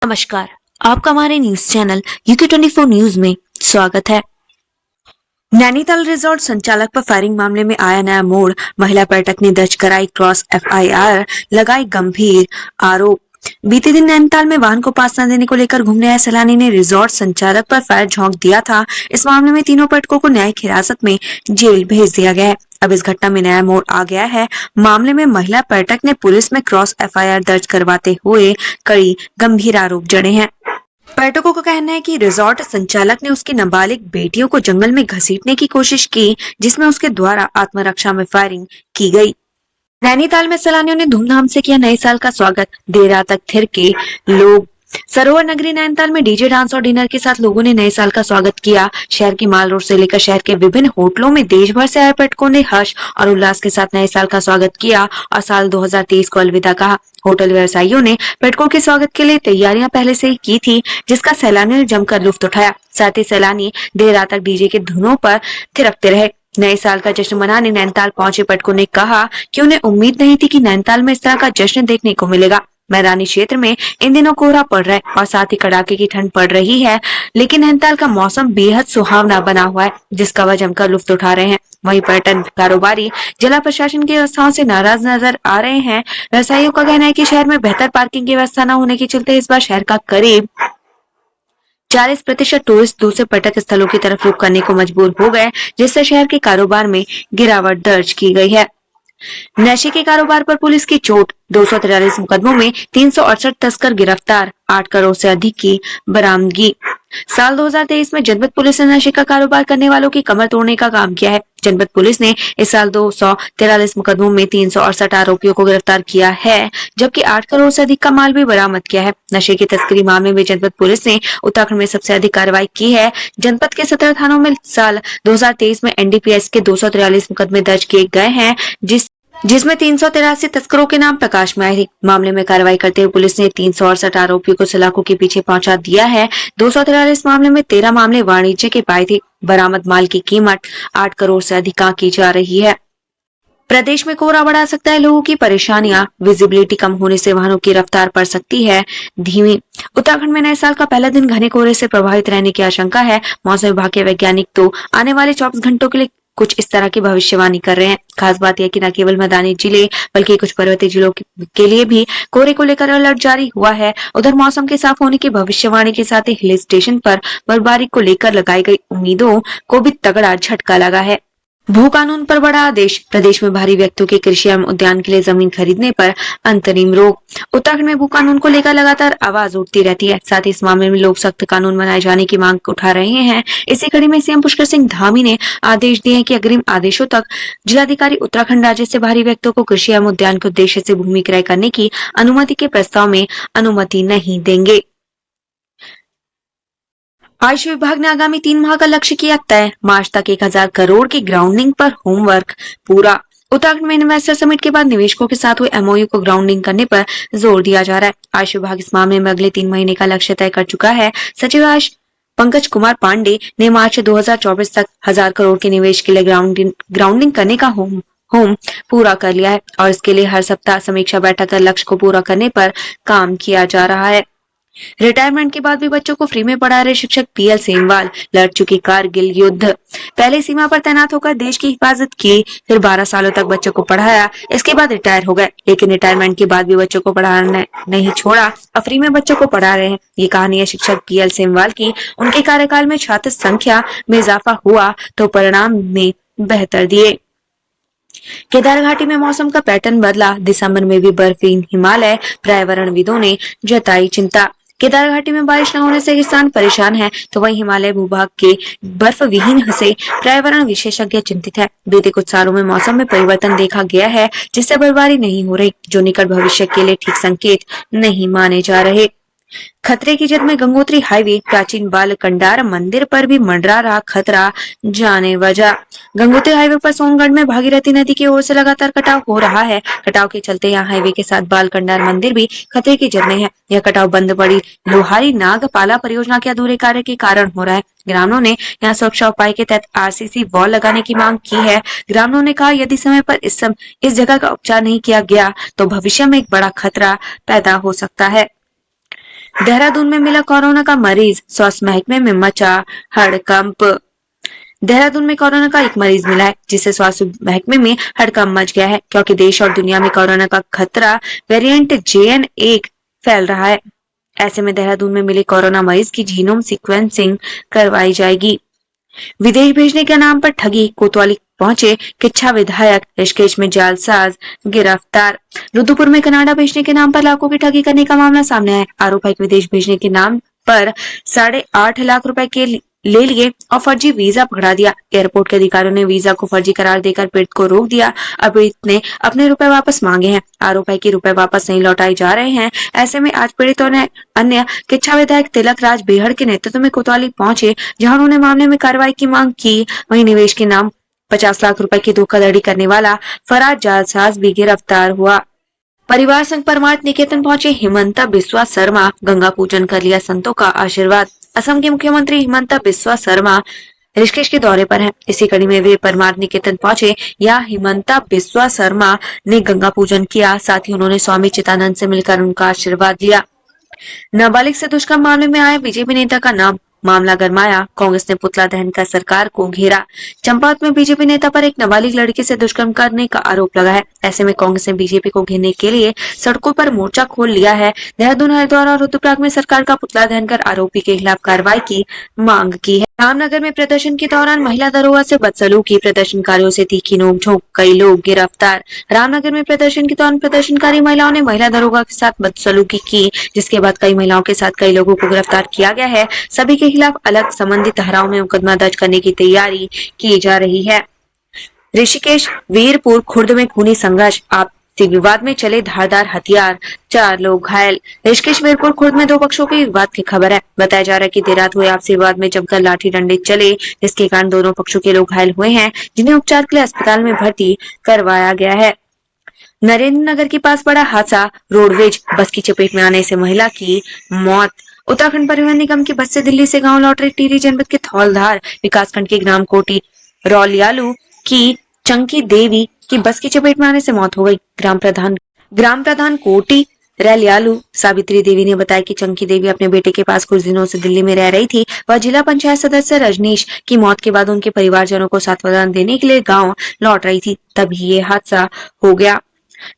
नमस्कार, आपका हमारे न्यूज चैनल UK24 न्यूज में स्वागत है। नैनीताल रिजॉर्ट संचालक पर फायरिंग मामले में आया नया मोड़। महिला पर्यटक ने दर्ज कराई क्रॉस FIR, लगाई गंभीर आरोप। बीते दिन नैनीताल में वाहन को पास न देने को लेकर घूमने आए सैलानी ने रिजॉर्ट संचालक पर फायर झोंक दिया था। इस मामले में तीनों पर्यटकों को न्यायिक हिरासत में जेल भेज दिया गया है। अब इस घटना में नया मोड़ आ गया है। मामले में महिला पर्यटक ने पुलिस में क्रॉस FIR दर्ज करवाते हुए कई गंभीर आरोप जड़े हैं। पर्यटकों का कहना है कि रिजॉर्ट संचालक ने उसकी नाबालिग बेटियों को जंगल में घसीटने की कोशिश की, जिसमें उसके द्वारा आत्मरक्षा में फायरिंग की गई। नैनीताल में सैलानियों ने धूमधाम से किया नए साल का स्वागत। देर रात तक थिरके लोग। सरोवर नगरी नैनीताल में डीजे डांस और डिनर के साथ लोगों ने नए साल का स्वागत किया। शहर की माल रोड से लेकर शहर के विभिन्न होटलों में देश भर से आए पर्यटकों ने हर्ष और उल्लास के साथ नए साल का स्वागत किया और साल 2023 को अलविदा कहा। होटल व्यवसायियों ने पर्यटकों के स्वागत के लिए तैयारियां पहले से ही की थी, जिसका सैलानियों ने जमकर लुत्फ उठाया। साथ ही सैलानी देर रात तक डीजे के धुनों पर थिरकते रहे। नए साल का जश्न मनाने नैनीताल पहुंचे पर्यटकों ने कहा कि उन्हें उम्मीद नहीं थी कि नैनीताल में इस तरह का जश्न देखने को मिलेगा। मैदानी क्षेत्र में इन दिनों कोहरा पड़ रहा है और साथ ही कड़ाके की ठंड पड़ रही है, लेकिन नैनीताल का मौसम बेहद सुहावना बना हुआ है, जिसका वह जमकर लुत्फ उठा रहे हैं। वहीं पर्यटन कारोबारी जिला प्रशासन की व्यवस्थाओं से नाराज नजर आ रहे हैं। व्यवसायियों का कहना है कि शहर में बेहतर पार्किंग की व्यवस्था न होने के चलते इस बार शहर का करीब 40% टूरिस्ट दूसरे पर्यटक स्थलों की तरफ रुख करने को मजबूर हो गए, जिससे शहर के कारोबार में गिरावट दर्ज की गई है। नशे के कारोबार पर पुलिस की चोट। 243 मुकदमों में 368 तस्कर गिरफ्तार, 8 करोड़ से अधिक की बरामदगी। साल 2023 में जनपद पुलिस ने नशे का कारोबार करने वालों की कमर तोड़ने का काम किया है। जनपद पुलिस ने इस साल 243 मुकदमों में 368 आरोपियों को गिरफ्तार किया है, जबकि 8 करोड़ से अधिक का माल भी बरामद किया है। नशे की तस्करी मामले में जनपद पुलिस ने उत्तराखंड में सबसे अधिक कार्रवाई की है। जनपद के 17 थानों में साल 2023 में NDPS के 243 मुकदमे दर्ज किए गए हैं, जिसमें 383 तस्करों के नाम प्रकाश में आए थे। मामले में कार्रवाई करते हुए पुलिस ने 368 आरोपियों को सलाखों के पीछे पहुंचा दिया है। 243 मामले में 13 मामले वाणिज्य के पाए थे। बरामद माल की कीमत 8 करोड़ से अधिक की जा रही है। प्रदेश में कोहरा बढ़ा सकता है लोगों की परेशानियां। विजिबिलिटी कम होने से वाहनों की रफ्तार पड़ सकती है धीमी। उत्तराखंड में नए साल का पहला दिन घने कोहरे से प्रभावित रहने की आशंका है। मौसम विभाग के वैज्ञानिक तो आने वाले 24 घंटों के लिए कुछ इस तरह की भविष्यवाणी कर रहे हैं। खास बात यह कि न केवल मैदानी जिले बल्कि कुछ पर्वतीय जिलों के लिए भी कोहरे को लेकर अलर्ट जारी हुआ है। उधर मौसम के साफ होने की भविष्यवाणी के साथ ही हिल स्टेशन पर बर्फबारी को लेकर लगाई गई उम्मीदों को भी तगड़ा झटका लगा है। भू कानून पर बड़ा आदेश। प्रदेश में भारी व्यक्तियों के कृषि एवं उद्यान के लिए जमीन खरीदने पर अंतरिम रोक। उत्तराखंड में भू कानून को लेकर लगातार आवाज उठती रहती है। साथ ही इस मामले में लोग सख्त कानून बनाए जाने की मांग उठा रहे हैं। इसी कड़ी में CM पुष्कर सिंह धामी ने आदेश दिए हैं कि अग्रिम आदेशों तक जिलाधिकारी उत्तराखंड राज्य से भारी व्यक्तियों को कृषि एवं उद्यान के उद्देश्य से भूमि क्रय करने की अनुमति के प्रस्ताव में अनुमति नहीं देंगे। आयुष विभाग ने आगामी 3 माह का लक्ष्य किया तय। मार्च तक 1000 करोड़ की ग्राउंडिंग पर होमवर्क पूरा। उत्तराखंड में इन्वेस्टर समिट के बाद निवेशकों के साथ हुए MOU को ग्राउंडिंग करने पर जोर दिया जा रहा है। आयुष विभाग इस मामले में अगले 3 महीने का लक्ष्य तय कर चुका है। सचिव आयुष पंकज कुमार पांडे ने मार्च 2024 तक 1000 करोड़ के निवेश के लिए ग्राउंडिंग करने का होम पूरा कर लिया है और इसके लिए हर सप्ताह समीक्षा बैठक कर लक्ष्य को पूरा करने पर काम किया जा रहा है। रिटायरमेंट के बाद भी बच्चों को फ्री में पढ़ा रहे शिक्षक PL सेमवाल लड़ चुकी कारगिल युद्ध। पहले सीमा पर तैनात होकर देश की हिफाजत की, फिर 12 सालों तक बच्चों को पढ़ाया, इसके बाद रिटायर हो गए, लेकिन रिटायरमेंट के बाद भी बच्चों को पढ़ाना नहीं छोड़ा और फ्री में बच्चों को पढ़ा रहे हैं। ये कहानी है शिक्षक PL सेमवाल की। उनके कार्यकाल में छात्र संख्या में इजाफा हुआ तो परिणाम में बेहतर दिए। केदार घाटी में मौसम का पैटर्न बदला। दिसंबर में भी बर्फहीन हिमालय। पर्यावरणविदों ने जताई चिंता। केदार घाटी में बारिश न होने से किसान परेशान है, तो वहीं हिमालय भूभाग के बर्फ विहीन से पर्यावरण विशेषज्ञ चिंतित है। बीते कुछ सालों में मौसम में परिवर्तन देखा गया है, जिससे बर्फबारी नहीं हो रही, जो निकट भविष्य के लिए ठीक संकेत नहीं माने जा रहे। खतरे की जद में गंगोत्री हाईवे। प्राचीन बाल कंडार मंदिर पर भी मंडरा रहा खतरा, जाने वजह। गंगोत्री हाईवे पर सोनगढ़ में भागीरथी नदी की ओर से लगातार कटाव हो रहा है। कटाव के चलते यहाँ हाईवे के साथ बाल कंडार मंदिर भी खतरे की जद में है। यह कटाव बंद पड़ी लोहारी नागपाला परियोजना के अधूरे कार्य के कारण हो रहा है। ग्रामीणों ने यहाँ सुरक्षा उपाय के तहत RCC वॉल लगाने की मांग की है। ग्रामीणों ने कहा, यदि समय पर इस जगह का उपचार नहीं किया गया तो भविष्य में एक बड़ा खतरा पैदा हो सकता है। देहरादून में मिला कोरोना का मरीज, स्वास्थ्य महकमे में मचा हड़कंप। देहरादून में कोरोना का एक मरीज मिला है, जिससे स्वास्थ्य महकमे में हड़कंप मच गया है, क्योंकि देश और दुनिया में कोरोना का खतरा वेरिएंट JN1 फैल रहा है। ऐसे में देहरादून में मिले कोरोना मरीज की जीनोम सीक्वेंसिंग करवाई जाएगी। विदेश भेजने के नाम पर ठगी, कोतवाली पहुंचे किच्छा विधायक, ऋषिकेश में जालसाज गिरफ्तार। रुद्रपुर में कनाडा भेजने के नाम पर लाखों की ठगी करने का मामला सामने आया। आरोप है कि विदेश भेजने के नाम पर 8.5 लाख रुपए के ले लिए और फर्जी वीजा पकड़ा दिया। एयरपोर्ट के अधिकारियों ने वीजा को फर्जी करार देकर पीड़ित को रोक दिया। अब पीड़ित ने अपने रुपए वापस मांगे हैं। आरोप है कि रुपए वापस नहीं लौटाए जा रहे हैं। ऐसे में आज पीड़ितों ने अन्य किच्छा विधायक तिलक राज बेहड़ के नेतृत्व में कोतवाली पहुंचे, जहां उन्होंने मामले में कार्रवाई की मांग की। वहीं निवेश के नाम 50 लाख रुपए की धोखाधड़ी करने वाला फरार जालसाज भी गिरफ्तार हुआ। परिवार संघ परमार्थ निकेतन पहुंचे हिमंता बिस्वा शर्मा, गंगा पूजन कर लिया संतों का आशीर्वाद। असम के मुख्यमंत्री हिमंता बिस्वा शर्मा ऋषिकेश के दौरे पर हैं। इसी कड़ी में वे परमार्थ निकेतन पहुंचे। यहाँ हिमंता बिस्वा शर्मा ने गंगा पूजन किया, साथ ही उन्होंने स्वामी चिदानंद से मिलकर उनका आशीर्वाद लिया। नाबालिग से दुष्कर्म मामले में आए बीजेपी नेता का नाम, मामला गरमाया, कांग्रेस ने पुतला दहन कर सरकार को घेरा। चंपावत में बीजेपी नेता पर एक नाबालिग लड़की से दुष्कर्म करने का आरोप लगा है। ऐसे में कांग्रेस ने बीजेपी को घेरने के लिए सड़कों पर मोर्चा खोल लिया है। देहरादून, हरिद्वार और रुद्रप्रयाग में सरकार का पुतला दहन कर आरोपी के खिलाफ कार्रवाई की मांग की है। रामनगर में प्रदर्शन के दौरान महिला दरोगा से बदसलूकी, प्रदर्शनकारियों से तीखी नोकझोंक, कई लोग गिरफ्तार। रामनगर में प्रदर्शन के दौरान प्रदर्शनकारी महिलाओं ने महिला दरोगा के साथ बदसलूकी की, जिसके बाद कई महिलाओं के साथ कई लोगों को गिरफ्तार किया गया है। सभी के खिलाफ अलग संबंधित धाराओं में मुकदमा दर्ज करने की तैयारी की जा रही है। ऋषिकेश वीरपुर खुर्द में खूनी संघर्ष, आपसी विवाद में चले धारदार हथियार, 4 लोग घायल। ऋषिकेश वीरपुर खुर्द में 2 पक्षों के विवाद की खबर है। बताया जा रहा है कि देर रात हुए आपसी विवाद में जमकर लाठी डंडे चले, जिसके कारण दोनों पक्षों के लोग घायल हुए हैं, जिन्हें उपचार के लिए अस्पताल में भर्ती करवाया गया है। नरेंद्र नगर के पास बड़ा हादसा, रोडवेज बस की चपेट में आने से महिला की मौत। उत्तराखंड परिवहन निगम की बस से दिल्ली से गांव लौट रही टिहरी जनपद के थौलधार विकासखंड के ग्राम कोटी रौलियालू की चंकी देवी की बस की चपेट में आने से मौत हो गई। ग्राम प्रधान कोटी रैलियालू सावित्री देवी ने बताया कि चंकी देवी अपने बेटे के पास कुछ दिनों से दिल्ली में रह रही थी। वह जिला पंचायत सदस्य रजनीश की मौत के बाद उनके परिवारजनों को सांत्वना देने के लिए गांव लौट रही थी, तभी ये हादसा हो गया।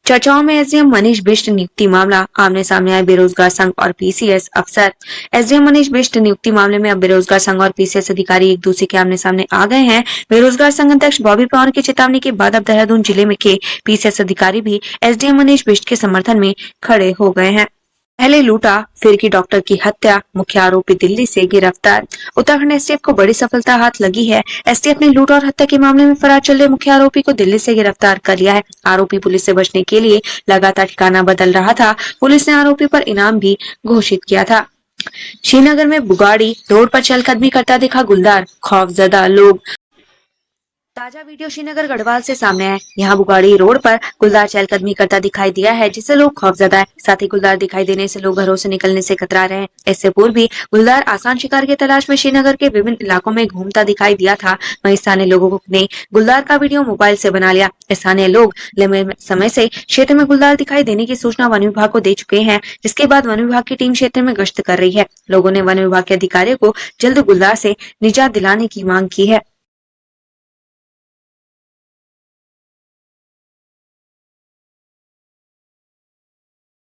चर्चाओं में एसडीएम मनीष बिष्ट नियुक्ति मामला, आमने सामने आए बेरोजगार संघ और पीसीएस अफसर। एसडीएम मनीष बिष्ट नियुक्ति मामले में अब बेरोजगार संघ और पीसीएस अधिकारी एक दूसरे के आमने सामने आ गए हैं। बेरोजगार संघ अध्यक्ष बॉबी पवार की चेतावनी के बाद अब देहरादून जिले में के पीसीएस अधिकारी भी एसडीएम मनीष बिष्ट के समर्थन में खड़े हो गए हैं। पहले लूटा फिर की डॉक्टर की हत्या, मुख्य आरोपी दिल्ली से गिरफ्तार। उत्तराखंड एसटीएफ को बड़ी सफलता हाथ लगी है। एसटीएफ ने लूट और हत्या के मामले में फरार चल रहे मुख्य आरोपी को दिल्ली से गिरफ्तार कर लिया है। आरोपी पुलिस से बचने के लिए लगातार ठिकाना बदल रहा था। पुलिस ने आरोपी पर इनाम भी घोषित किया था। श्रीनगर में बुगाड़ी रोड पर चहलकदमी करता दिखा गुलदार, खौफजदा लोग। ताजा वीडियो श्रीनगर गढ़वाल से सामने है। यहाँ बुगाड़ी रोड पर गुलदार चहलकदमी करता दिखाई दिया है, जिससे लोग खौफजदा है। साथ ही गुलदार दिखाई देने से लोग घरों से निकलने से कतरा रहे हैं। इससे पूर्व भी गुलदार आसान शिकार की तलाश में श्रीनगर के विभिन्न इलाकों में घूमता दिखाई दिया था। वहीं स्थानीय लोगों ने गुलदार का वीडियो मोबाइल से बना लिया। स्थानीय लोग लंबे समय से क्षेत्र में गुलदार दिखाई देने की सूचना वन विभाग को दे चुके हैं, जिसके बाद वन विभाग की टीम क्षेत्र में गश्त कर रही है। लोगों ने वन विभाग के अधिकारियों को जल्द गुलदार से निजात दिलाने की मांग की है।